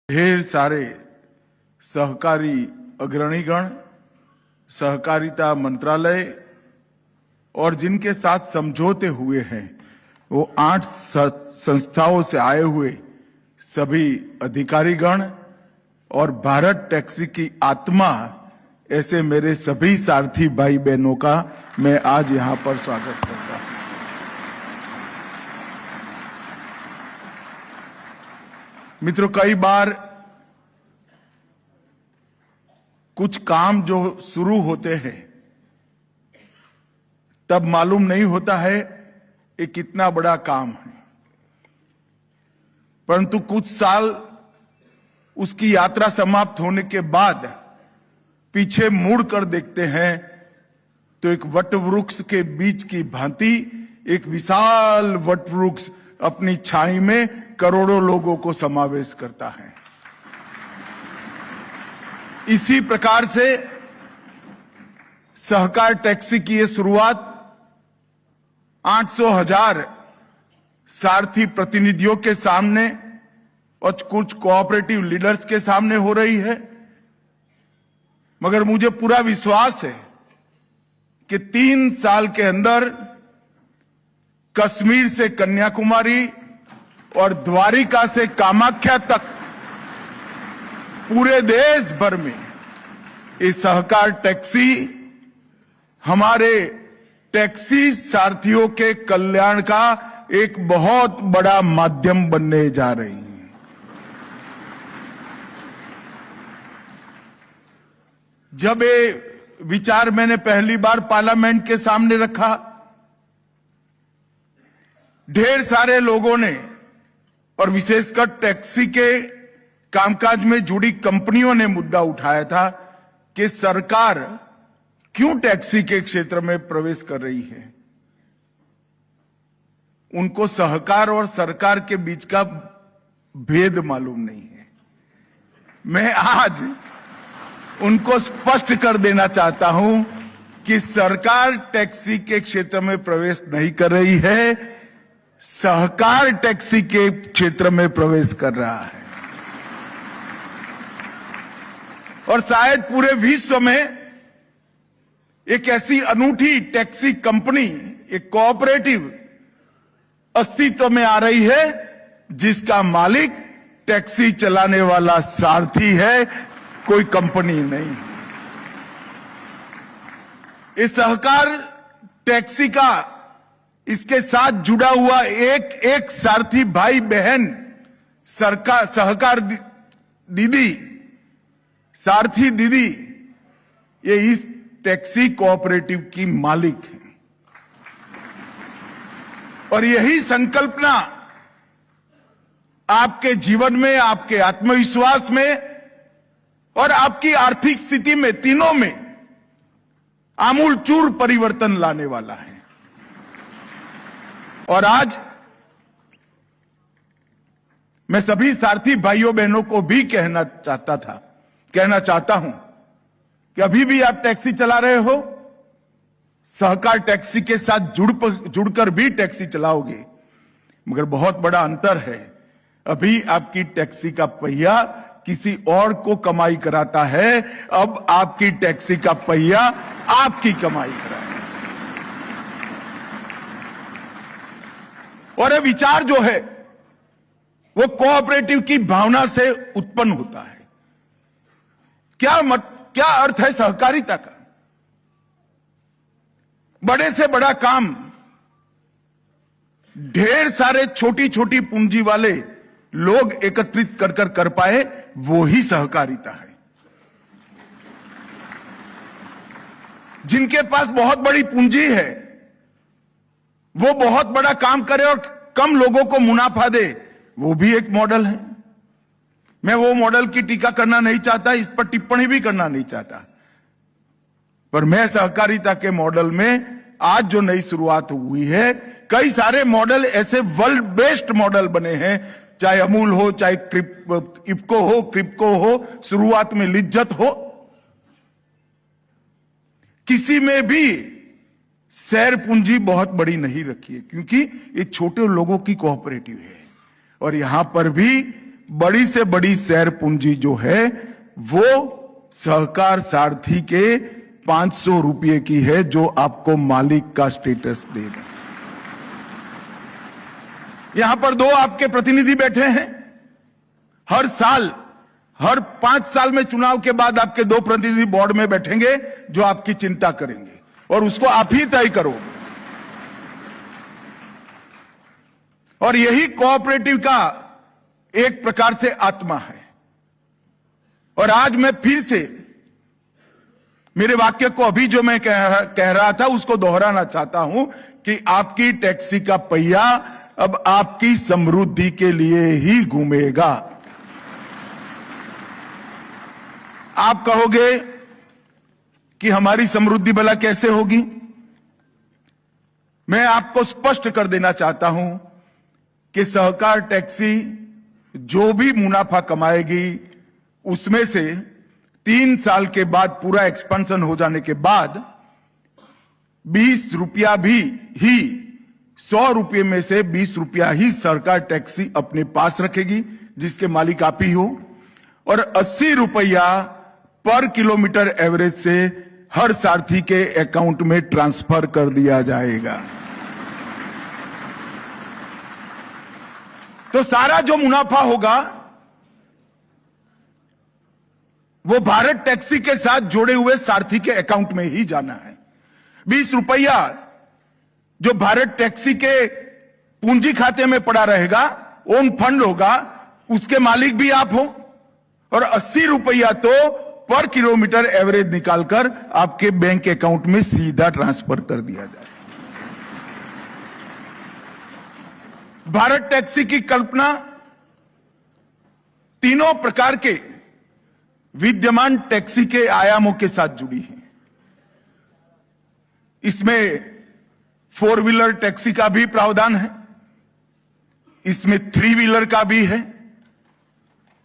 ढेर सारे सहकारी अग्रणीगण, सहकारिता मंत्रालय और जिनके साथ समझौते हुए हैं वो 8 संस्थाओं से आए हुए सभी अधिकारीगण और भारत टैक्सी की आत्मा ऐसे मेरे सभी सारथी भाई बहनों का मैं आज यहां पर स्वागत करता हूं। मित्रों, कई बार कुछ काम जो शुरू होते हैं तब मालूम नहीं होता है ये कितना बड़ा काम है, परंतु कुछ साल उसकी यात्रा समाप्त होने के बाद पीछे मुड़कर देखते हैं तो एक वट वृक्ष के बीच की भांति एक विशाल वट वृक्ष अपनी छाई में करोड़ों लोगों को समावेश करता है। इसी प्रकार से सहकार टैक्सी की ये शुरुआत 800,000 सारथी प्रतिनिधियों के सामने और कुछ कोऑपरेटिव लीडर्स के सामने हो रही है, मगर मुझे पूरा विश्वास है कि 3 साल के अंदर कश्मीर से कन्याकुमारी और द्वारिका से कामाख्या तक पूरे देश भर में ये सहकार टैक्सी हमारे टैक्सी सारथियों के कल्याण का एक बहुत बड़ा माध्यम बनने जा रही है। जब ये विचार मैंने पहली बार पार्लियामेंट के सामने रखा, ढेर सारे लोगों ने और विशेषकर टैक्सी के कामकाज में जुड़ी कंपनियों ने मुद्दा उठाया था कि सरकार क्यों टैक्सी के क्षेत्र में प्रवेश कर रही है। उनको सहकार और सरकार के बीच का भेद मालूम नहीं है। मैं आज उनको स्पष्ट कर देना चाहता हूं कि सरकार टैक्सी के क्षेत्र में प्रवेश नहीं कर रही है, सहकार टैक्सी के क्षेत्र में प्रवेश कर रहा है। और शायद पूरे विश्व में एक ऐसी अनूठी टैक्सी कंपनी, एक कोऑपरेटिव अस्तित्व में आ रही है जिसका मालिक टैक्सी चलाने वाला सारथी है, कोई कंपनी नहीं। इस सहकार टैक्सी का इसके साथ जुड़ा हुआ एक सारथी भाई बहन सहकार दीदी, सारथी दीदी, ये इस टैक्सी कोऑपरेटिव की मालिक है। और यही संकल्पना आपके जीवन में, आपके आत्मविश्वास में और आपकी आर्थिक स्थिति में, तीनों में आमूलचूल परिवर्तन लाने वाला है। और आज मैं सभी सारथी भाइयों बहनों को भी कहना चाहता हूं कि अभी भी आप टैक्सी चला रहे हो, सहकार टैक्सी के साथ जुड़कर भी टैक्सी चलाओगे, मगर बहुत बड़ा अंतर है। अभी आपकी टैक्सी का पहिया किसी और को कमाई कराता है, अब आपकी टैक्सी का पहिया आपकी कमाई कराता है। और ये विचार जो है वो कोऑपरेटिव की भावना से उत्पन्न होता है। क्या अर्थ है सहकारिता का? बड़े से बड़ा काम ढेर सारे छोटी छोटी पूंजी वाले लोग एकत्रित कर पाए, वो ही सहकारिता है। जिनके पास बहुत बड़ी पूंजी है वो बहुत बड़ा काम करे और कम लोगों को मुनाफा दे, वो भी एक मॉडल है। मैं वो मॉडल की टीका करना नहीं चाहता, इस पर टिप्पणी भी करना नहीं चाहता, पर मैं सहकारिता के मॉडल में आज जो नई शुरुआत हुई है, कई सारे मॉडल ऐसे वर्ल्ड बेस्ड मॉडल बने हैं, चाहे अमूल हो, चाहे इफको हो, क्रिप्को हो, शुरुआत में लिज्जत हो, किसी में भी शेयर पूंजी बहुत बड़ी नहीं रखी है, क्योंकि ये छोटे लोगों की कोऑपरेटिव है। और यहां पर भी बड़ी से बड़ी शेयर पूंजी जो है वो सहकार सारथी के 500 रुपये की है, जो आपको मालिक का स्टेटस देगा। यहां पर 2 आपके प्रतिनिधि बैठे हैं। हर साल, हर 5 साल में चुनाव के बाद आपके 2 प्रतिनिधि बोर्ड में बैठेंगे जो आपकी चिंता करेंगे, और उसको आप ही तय करोगे। और यही कोऑपरेटिव का एक प्रकार से आत्मा है। और आज मैं फिर से मेरे वाक्य को, अभी जो मैं कह रहा था, उसको दोहराना चाहता हूं कि आपकी टैक्सी का पहिया अब आपकी समृद्धि के लिए ही घूमेगा। आप कहोगे कि हमारी समृद्धि भला कैसे होगी? मैं आपको स्पष्ट कर देना चाहता हूं कि सहकार टैक्सी जो भी मुनाफा कमाएगी, उसमें से 3 साल के बाद, पूरा एक्सपेंशन हो जाने के बाद, 20 रुपया भी ही, 100 रुपये में से 20 रुपया ही सरकार टैक्सी अपने पास रखेगी, जिसके मालिक आप ही हो, और 80 रुपया पर किलोमीटर एवरेज से हर सारथी के अकाउंट में ट्रांसफर कर दिया जाएगा। तो सारा जो मुनाफा होगा वो भारत टैक्सी के साथ जुड़े हुए सारथी के अकाउंट में ही जाना है। 20 रुपया जो भारत टैक्सी के पूंजी खाते में पड़ा रहेगा, ओन फंड होगा, उसके मालिक भी आप हो, और 80 रुपया तो पर किलोमीटर एवरेज निकालकर आपके बैंक अकाउंट में सीधा ट्रांसफर कर दिया जाए। भारत टैक्सी की कल्पना तीनों प्रकार के विद्यमान टैक्सी के आयामों के साथ जुड़ी है। इसमें 4 व्हीलर टैक्सी का भी प्रावधान है, इसमें 3 व्हीलर का भी है,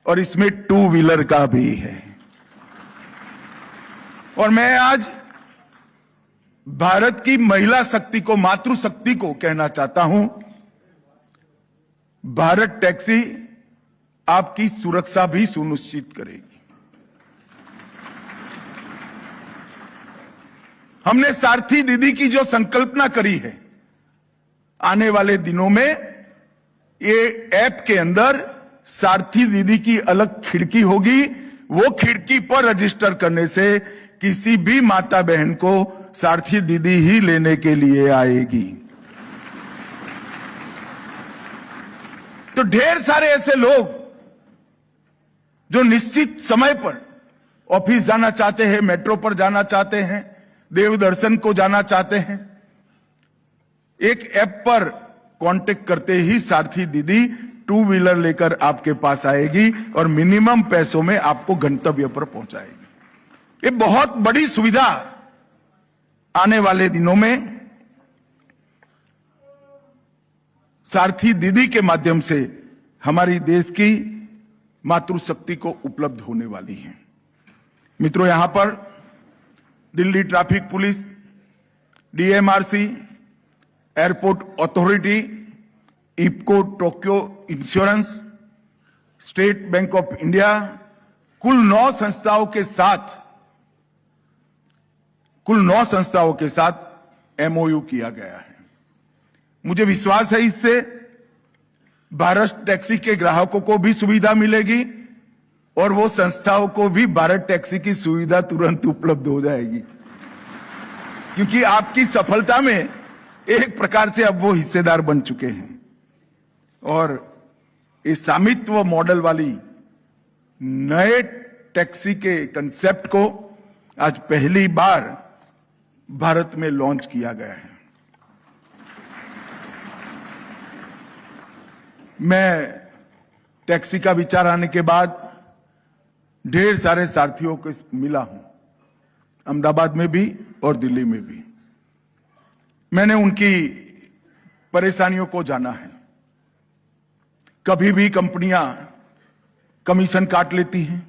और इसमें 2 व्हीलर का भी है। और मैं आज भारत की महिला शक्ति को, मातृशक्ति को कहना चाहता हूं, भारत टैक्सी आपकी सुरक्षा भी सुनिश्चित करेगी। हमने सारथी दीदी की जो संकल्पना करी है, आने वाले दिनों में ये ऐप के अंदर सारथी दीदी की अलग खिड़की होगी। वो खिड़की पर रजिस्टर करने से किसी भी माता बहन को सारथी दीदी ही लेने के लिए आएगी। तो ढेर सारे ऐसे लोग जो निश्चित समय पर ऑफिस जाना चाहते हैं, मेट्रो पर जाना चाहते हैं, देव दर्शन को जाना चाहते हैं, एक ऐप पर कांटेक्ट करते ही सारथी दीदी 2 व्हीलर लेकर आपके पास आएगी और मिनिमम पैसों में आपको गंतव्य पर पहुंचाएगी। ये बहुत बड़ी सुविधा आने वाले दिनों में सारथी दीदी के माध्यम से हमारी देश की मातृशक्ति को उपलब्ध होने वाली है। मित्रों, यहां पर Delhi traffic police, DMRC, airport authority, IFFCO Tokio insurance, State Bank of India, कुल 9 संस्थाओं के साथ एमओयू किया गया है। मुझे विश्वास है इससे भारत टैक्सी के ग्राहकों को भी सुविधा मिलेगी और वो संस्थाओं को भी भारत टैक्सी की सुविधा तुरंत उपलब्ध हो जाएगी, क्योंकि आपकी सफलता में एक प्रकार से अब वो हिस्सेदार बन चुके हैं। और इस स्वामित्व मॉडल वाली नए टैक्सी के कंसेप्ट को आज पहली बार भारत में लॉन्च किया गया है। मैं टैक्सी का विचार आने के बाद ढेर सारे सारथियों को मिला हूं, अहमदाबाद में भी और दिल्ली में भी। मैंने उनकी परेशानियों को जाना है। कभी भी कंपनियां कमीशन काट लेती हैं,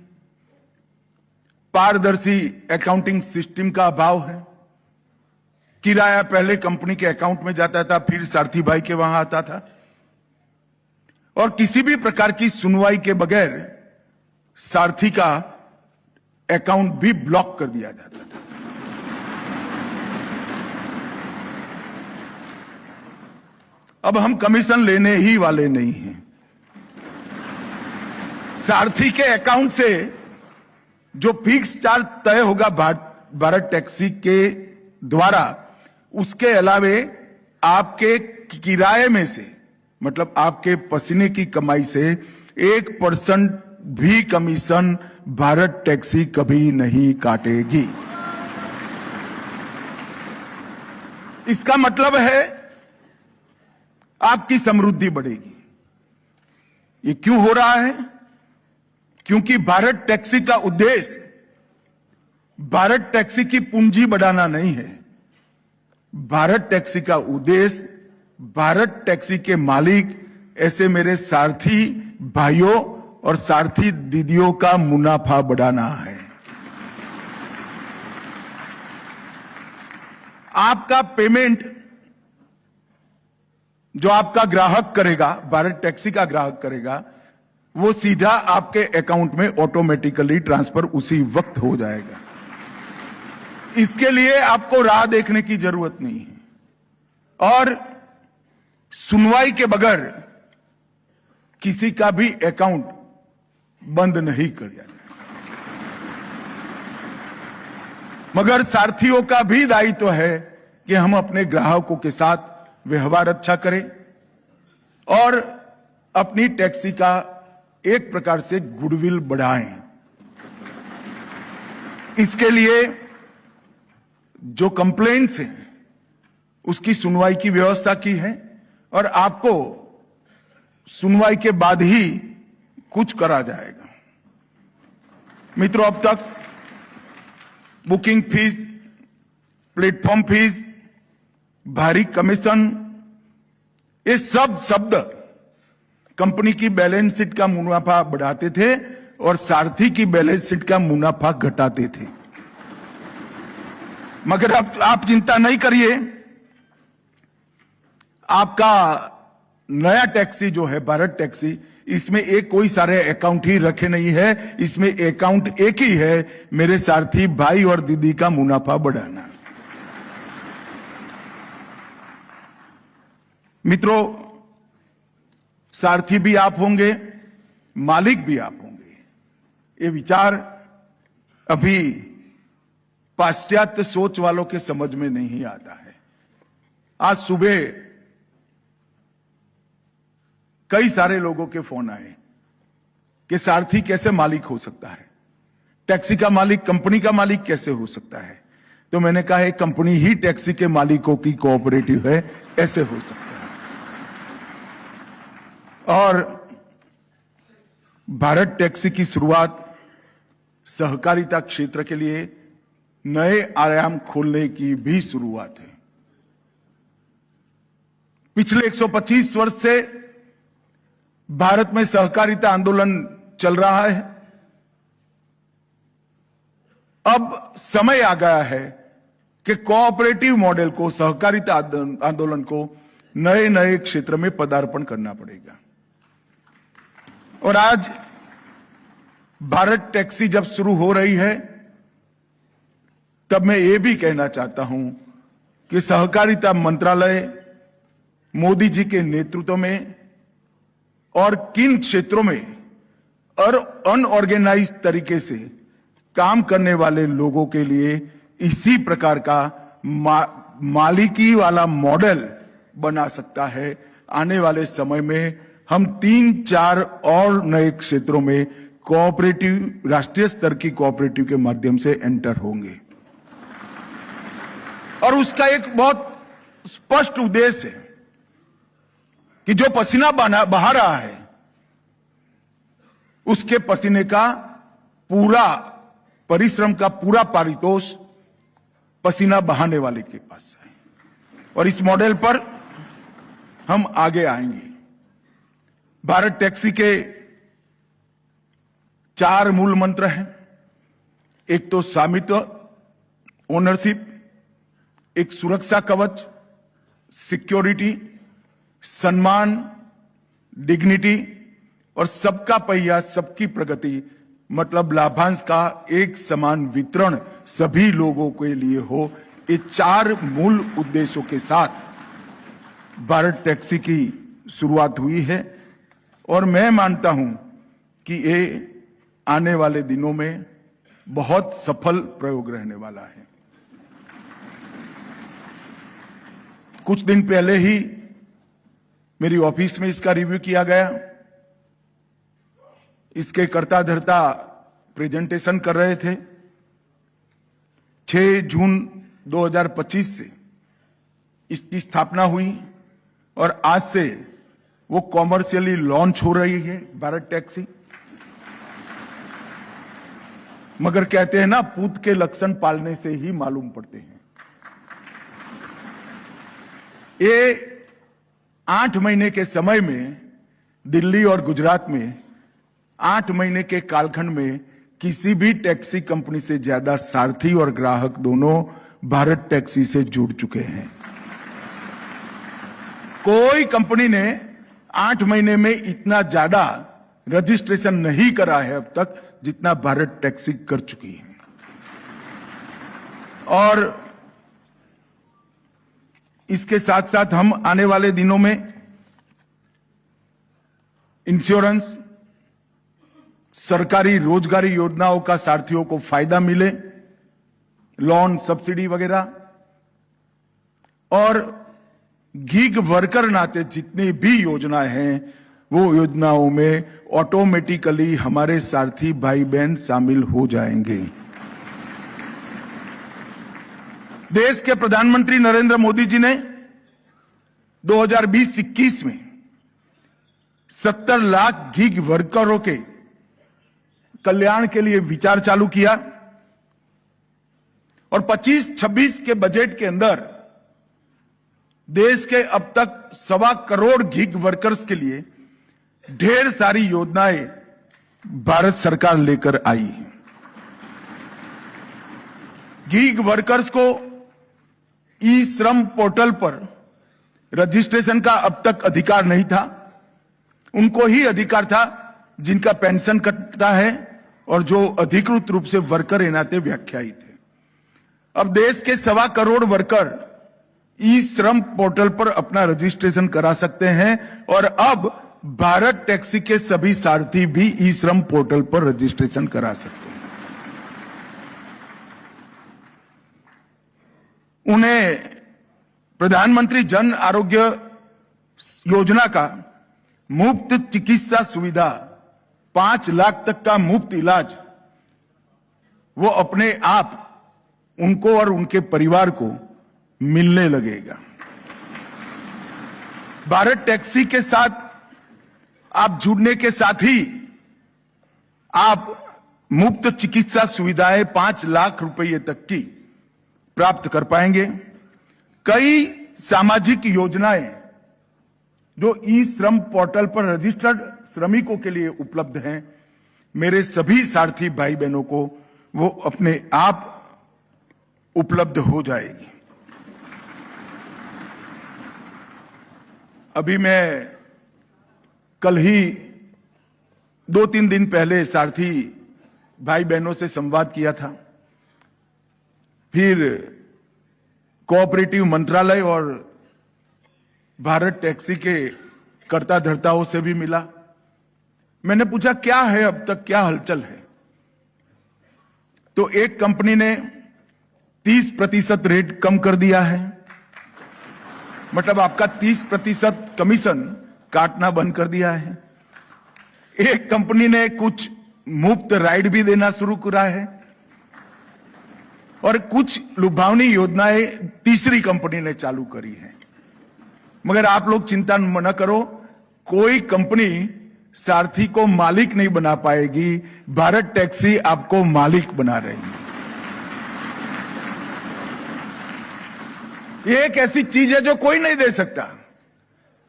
पारदर्शी अकाउंटिंग सिस्टम का अभाव है, किराया पहले कंपनी के अकाउंट में जाता था, फिर सारथी भाई के वहां आता था। और किसी भी प्रकार की सुनवाई के बगैर सारथी का अकाउंट भी ब्लॉक कर दिया जाता था। अब हम कमीशन लेने ही वाले नहीं हैं। सारथी के अकाउंट से जो फिक्स चार्ज तय होगा भारत टैक्सी के द्वारा, उसके अलावे आपके किराए में से, मतलब आपके पसीने की कमाई से 1% भी कमीशन भारत टैक्सी कभी नहीं काटेगी। इसका मतलब है आपकी समृद्धि बढ़ेगी। ये क्यों हो रहा है? क्योंकि भारत टैक्सी का उद्देश्य भारत टैक्सी की पूंजी बढ़ाना नहीं है। भारत टैक्सी का उद्देश्य भारत टैक्सी के मालिक, ऐसे मेरे सारथी भाइयों और सारथी दीदियों का मुनाफा बढ़ाना है। आपका पेमेंट जो आपका ग्राहक करेगा, भारत टैक्सी का ग्राहक करेगा, वो सीधा आपके अकाउंट में ऑटोमेटिकली ट्रांसफर उसी वक्त हो जाएगा। इसके लिए आपको राह देखने की जरूरत नहीं है और सुनवाई के बगैर किसी का भी अकाउंट बंद नहीं कर दिया जाएगा। मगर सारथियों का भी दायित्व है कि हम अपने ग्राहकों के साथ व्यवहार अच्छा करें और अपनी टैक्सी का एक प्रकार से गुडविल बढ़ाएं। इसके लिए जो कंप्लेंट्स हैं उसकी सुनवाई की व्यवस्था की है और आपको सुनवाई के बाद ही कुछ करा जाएगा। मित्रों, अब तक बुकिंग फीस, प्लेटफॉर्म फीस, भारी कमीशन, ये सब शब्द कंपनी की बैलेंस शीट का मुनाफा बढ़ाते थे और सारथी की बैलेंस शीट का मुनाफा घटाते थे। मगर अब आप चिंता नहीं करिए, आपका नया टैक्सी जो है भारत टैक्सी, इसमें एक कोई सारे अकाउंट ही रखे नहीं है। इसमें अकाउंट एक ही है, मेरे सारथी भाई और दीदी का मुनाफा बढ़ाना। मित्रों, सारथी भी आप होंगे, मालिक भी आप होंगे। ये विचार अभी पाश्चात्य सोच वालों के समझ में नहीं आता है। आज सुबह कई सारे लोगों के फोन आए कि सारथी कैसे मालिक हो सकता है, टैक्सी का मालिक कंपनी का मालिक कैसे हो सकता है। तो मैंने कहा एक कंपनी ही टैक्सी के मालिकों की कोऑपरेटिव है, ऐसे हो सकता है। और भारत टैक्सी की शुरुआत सहकारिता क्षेत्र के लिए नए आयाम खोलने की भी शुरुआत है। पिछले 125 वर्ष से भारत में सहकारिता आंदोलन चल रहा है। अब समय आ गया है कि कोऑपरेटिव मॉडल को, सहकारिता आंदोलन को नए नए क्षेत्र में पदार्पण करना पड़ेगा। और आज भारत टैक्सी जब शुरू हो रही है, तब मैं ये भी कहना चाहता हूं कि सहकारिता मंत्रालय मोदी जी के नेतृत्व में और किन क्षेत्रों में और अनऑर्गेनाइज तरीके से काम करने वाले लोगों के लिए इसी प्रकार का मालिकी वाला मॉडल बना सकता है। आने वाले समय में हम 3-4 और नए क्षेत्रों में कोऑपरेटिव, राष्ट्रीय स्तर की कोऑपरेटिव के माध्यम से एंटर होंगे। और उसका एक बहुत स्पष्ट उद्देश्य है कि जो पसीना बहा रहा है, उसके पसीने का पूरा परिश्रम का पूरा पारितोष पसीना बहाने वाले के पास है। और इस मॉडल पर हम आगे आएंगे। भारत टैक्सी के 4 मूल मंत्र हैं। एक तो स्वामित्व, ओनरशिप, एक सुरक्षा कवच, सिक्योरिटी, सम्मान डिग्निटी और सबका पहिया सबकी प्रगति मतलब लाभांश का एक समान वितरण सभी लोगों के लिए हो, ये 4 मूल उद्देश्यों के साथ भारत टैक्सी की शुरुआत हुई है और मैं मानता हूं कि ये आने वाले दिनों में बहुत सफल प्रयोग रहने वाला है। कुछ दिन पहले ही मेरी ऑफिस में इसका रिव्यू किया गया। इसके कर्ता धर्ता प्रेजेंटेशन कर रहे थे। 6 जून 2025 से इसकी स्थापना हुई और आज से वो कॉमर्शियली लॉन्च हो रही है भारत टैक्सी। मगर कहते हैं ना, पूत के लक्षण पालने से ही मालूम पड़ते हैं। ये 8 महीने के समय में दिल्ली और गुजरात में 8 महीने के कालखंड में किसी भी टैक्सी कंपनी से ज्यादा सारथी और ग्राहक दोनों भारत टैक्सी से जुड़ चुके हैं। कोई कंपनी ने 8 महीने में इतना ज्यादा रजिस्ट्रेशन नहीं करा है अब तक जितना भारत टैक्सी कर चुकी है। और इसके साथ साथ हम आने वाले दिनों में इंश्योरेंस, सरकारी रोजगारी योजनाओं का सारथियों को फायदा मिले, लोन सब्सिडी वगैरह, और गीग वर्कर नाते जितनी भी योजनाएं हैं वो योजनाओं में ऑटोमेटिकली हमारे सारथी भाई बहन शामिल हो जाएंगे। देश के प्रधानमंत्री नरेंद्र मोदी जी ने 2020-21 में 70 लाख गीग वर्करों के कल्याण के लिए विचार चालू किया और 25-26 के बजट के अंदर देश के अब तक 1.25 करोड़ गीग वर्कर्स के लिए ढेर सारी योजनाएं भारत सरकार लेकर आई है। गीग वर्कर्स को ई श्रम पोर्टल पर रजिस्ट्रेशन का अब तक अधिकार नहीं था। उनको ही अधिकार था जिनका पेंशन कटता है और जो अधिकृत रूप से वर्कर के नाते व्याख्यायित है। अब देश के 1.25 करोड़ वर्कर ई श्रम पोर्टल पर अपना रजिस्ट्रेशन करा सकते हैं और अब भारत टैक्सी के सभी सारथी भी ई श्रम पोर्टल पर रजिस्ट्रेशन करा सकते हैं। उन्हें प्रधानमंत्री जन आरोग्य योजना का मुफ्त चिकित्सा सुविधा, 5 लाख तक का मुफ्त इलाज, वो अपने आप उनको और उनके परिवार को मिलने लगेगा। भारत टैक्सी के साथ आप जुड़ने के साथ ही आप मुफ्त चिकित्सा सुविधाएं 5 लाख रुपए तक की प्राप्त कर पाएंगे। कई सामाजिक योजनाएं जो ई श्रम पोर्टल पर रजिस्टर्ड श्रमिकों के लिए उपलब्ध हैं, मेरे सभी सारथी भाई बहनों को वो अपने आप उपलब्ध हो जाएगी। अभी मैं कल ही 2-3 दिन पहले सारथी भाई बहनों से संवाद किया था। फिर कोऑपरेटिव मंत्रालय और भारत टैक्सी के कर्ता धर्ताओं से भी मिला। मैंने पूछा क्या है अब तक, क्या हलचल है। तो एक कंपनी ने 30% रेट कम कर दिया है, मतलब आपका 30% कमीशन काटना बंद कर दिया है। एक कंपनी ने कुछ मुफ्त राइड भी देना शुरू करा है और कुछ लुभावनी योजनाएं तीसरी कंपनी ने चालू करी है। मगर आप लोग चिंता न करो, कोई कंपनी सारथी को मालिक नहीं बना पाएगी। भारत टैक्सी आपको मालिक बना रही है। ये एक ऐसी चीज है जो कोई नहीं दे सकता,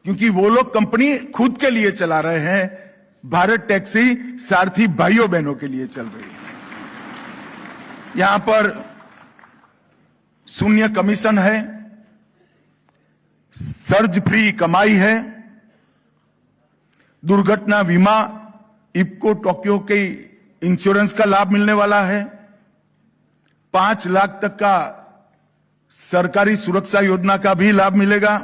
क्योंकि वो लोग कंपनी खुद के लिए चला रहे हैं। भारत टैक्सी सारथी भाइयों बहनों के लिए चल रही है। यहां पर शून्य कमीशन है, सर्ज फ्री कमाई है, दुर्घटना बीमा, इफ्को टोक्यो के इंश्योरेंस का लाभ मिलने वाला है। 5 लाख तक का सरकारी सुरक्षा योजना का भी लाभ मिलेगा।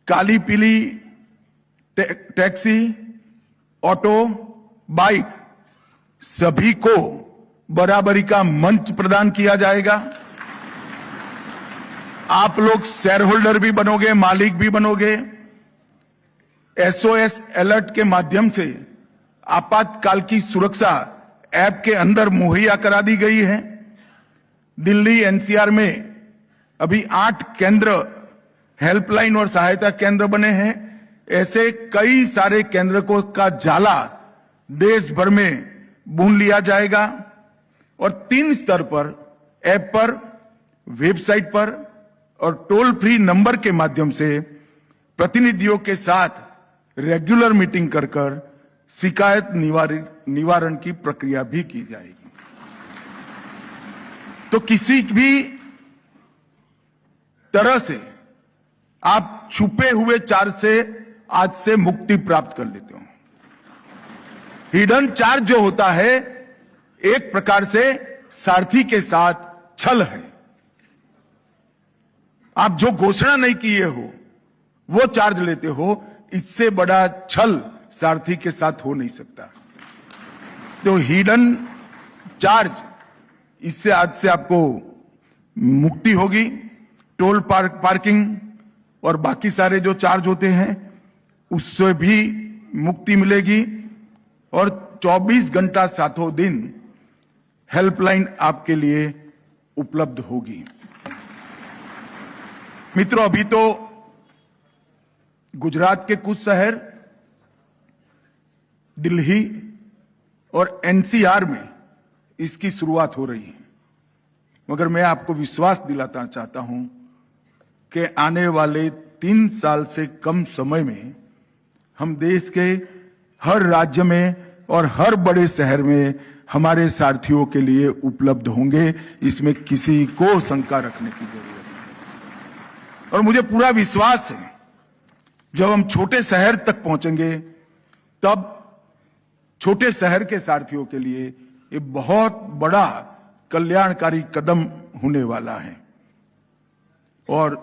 काली पीली टैक्सी, ऑटो, बाइक सभी को बराबरी का मंच प्रदान किया जाएगा। आप लोग शेयर होल्डर भी बनोगे, मालिक भी बनोगे। एसओएस अलर्ट के माध्यम से आपातकाल की सुरक्षा ऐप के अंदर मुहैया करा दी गई है। दिल्ली एनसीआर में अभी 8 केंद्र हेल्पलाइन और सहायता केंद्र बने हैं। ऐसे कई सारे केंद्र को का जाला देश भर में बुन लिया जाएगा और 3 स्तर पर, ऐप पर, वेबसाइट पर और टोल फ्री नंबर के माध्यम से प्रतिनिधियों के साथ रेगुलर मीटिंग कर कर शिकायत निवारण की प्रक्रिया भी की जाएगी। तो किसी भी तरह से आप छुपे हुए चार्ज से आज से मुक्ति प्राप्त कर लेते हो। हिडन चार्ज जो होता है एक प्रकार से सारथी के साथ छल है। आप जो घोषणा नहीं किए हो वो चार्ज लेते हो, इससे बड़ा छल सारथी के साथ हो नहीं सकता। तो हिडन चार्ज, इससे आज से आपको मुक्ति होगी। टोल पार्किंग और बाकी सारे जो चार्ज होते हैं उससे भी मुक्ति मिलेगी और 24 घंटा सातों दिन हेल्पलाइन आपके लिए उपलब्ध होगी। मित्रों, अभी तो गुजरात के कुछ शहर, दिल्ली और एनसीआर में इसकी शुरुआत हो रही है, मगर मैं आपको विश्वास दिलाना चाहता हूं कि आने वाले 3 साल से कम समय में हम देश के हर राज्य में और हर बड़े शहर में हमारे सारथियों के लिए उपलब्ध होंगे। इसमें किसी को शंका रखने की जरूरत नहीं। और मुझे पूरा विश्वास है जब हम छोटे शहर तक पहुंचेंगे तब छोटे शहर के सारथियों के लिए ये बहुत बड़ा कल्याणकारी कदम होने वाला है और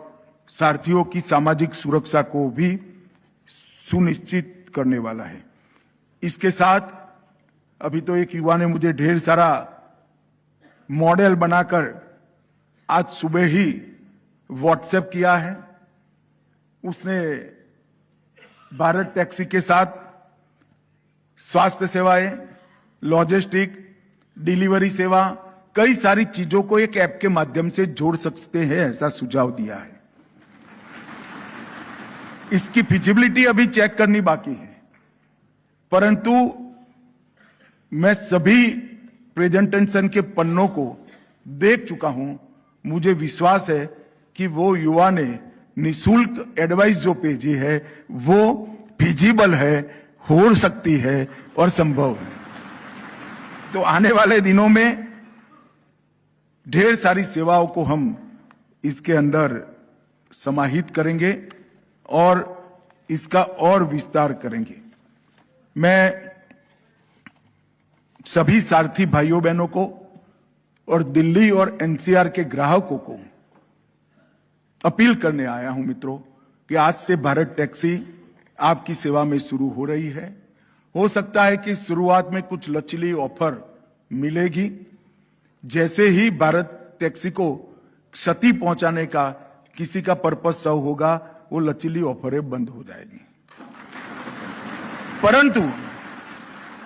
सारथियों की सामाजिक सुरक्षा को भी सुनिश्चित करने वाला है। इसके साथ अभी तो एक युवा ने मुझे ढेर सारा मॉडल बनाकर आज सुबह ही व्हाट्सएप किया है। उसने भारत टैक्सी के साथ स्वास्थ्य सेवाएं, लॉजिस्टिक, डिलीवरी सेवा, कई सारी चीजों को एक ऐप के माध्यम से जोड़ सकते हैं, ऐसा सुझाव दिया है। इसकी फिजिबिलिटी अभी चेक करनी बाकी है, परंतु मैं सभी प्रेजेंटेशन के पन्नों को देख चुका हूं। मुझे विश्वास है कि वो युवा ने निशुल्क एडवाइस जो भेजी है वो फिजिबल है, हो सकती है और संभव है। तो आने वाले दिनों में ढेर सारी सेवाओं को हम इसके अंदर समाहित करेंगे और इसका और विस्तार करेंगे। मैं सभी सारथी भाइयों बहनों को और दिल्ली और एनसीआर के ग्राहकों को अपील करने आया हूं मित्रों कि आज से भारत टैक्सी आपकी सेवा में शुरू हो रही है। हो सकता है कि शुरुआत में कुछ लचीली ऑफर मिलेगी। जैसे ही भारत टैक्सी को क्षति पहुंचाने का किसी का पर्पस सर्व होगा, वो लचीली ऑफरें बंद हो जाएगी। परंतु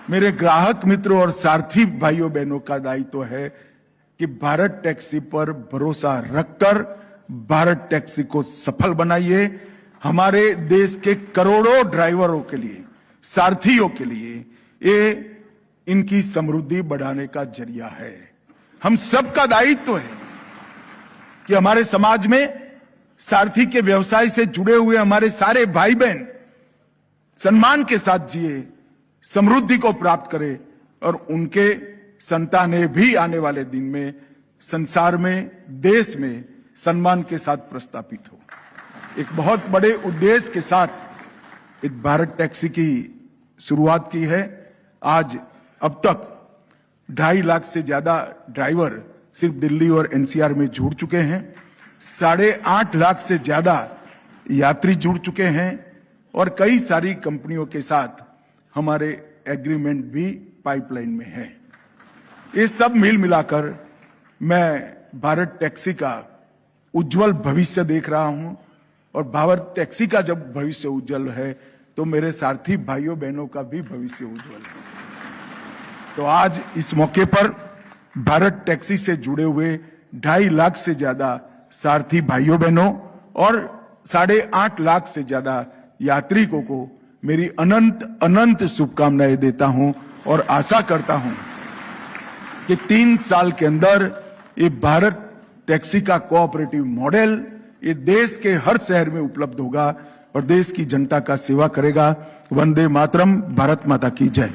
मेरे ग्राहक मित्रों और सारथी भाइयों बहनों का दायित्व है कि भारत टैक्सी पर भरोसा रखकर भारत टैक्सी को सफल बनाइए। हमारे देश के करोड़ों ड्राइवरों के लिए, सारथियों के लिए ये इनकी समृद्धि बढ़ाने का जरिया है। हम सबका दायित्व है कि हमारे समाज में सारथी के व्यवसाय से जुड़े हुए हमारे सारे भाई बहन सम्मान के साथ जिए, समृद्धि को प्राप्त करें और उनके संतानें भी आने वाले दिन में संसार में, देश में सम्मान के साथ प्रस्थापित हो। एक बहुत बड़े उद्देश्य के साथ एक भारत टैक्सी की शुरुआत की है। आज अब तक 2.5 लाख से ज्यादा ड्राइवर सिर्फ दिल्ली और एनसीआर में जुड़ चुके हैं। 8.5 लाख से ज्यादा यात्री जुड़ चुके हैं और कई सारी कंपनियों के साथ हमारे एग्रीमेंट भी पाइपलाइन में है। ये सब मिल मिलाकर मैं भारत टैक्सी का उज्जवल भविष्य देख रहा हूं और भारत टैक्सी का जब भविष्य उज्जवल है तो मेरे सारथी भाइयों बहनों का भी भविष्य उज्जवल है। तो आज इस मौके पर भारत टैक्सी से जुड़े हुए 2.5 लाख से ज्यादा सारथी भाइयों बहनों और 8.5 लाख से ज्यादा यात्रिकों को मेरी अनंत अनंत शुभकामनाएं देता हूं और आशा करता हूं कि 3 साल के अंदर ये भारत टैक्सी का कोऑपरेटिव मॉडल ये देश के हर शहर में उपलब्ध होगा और देश की जनता का सेवा करेगा। वंदे मातरम, भारत माता की जय।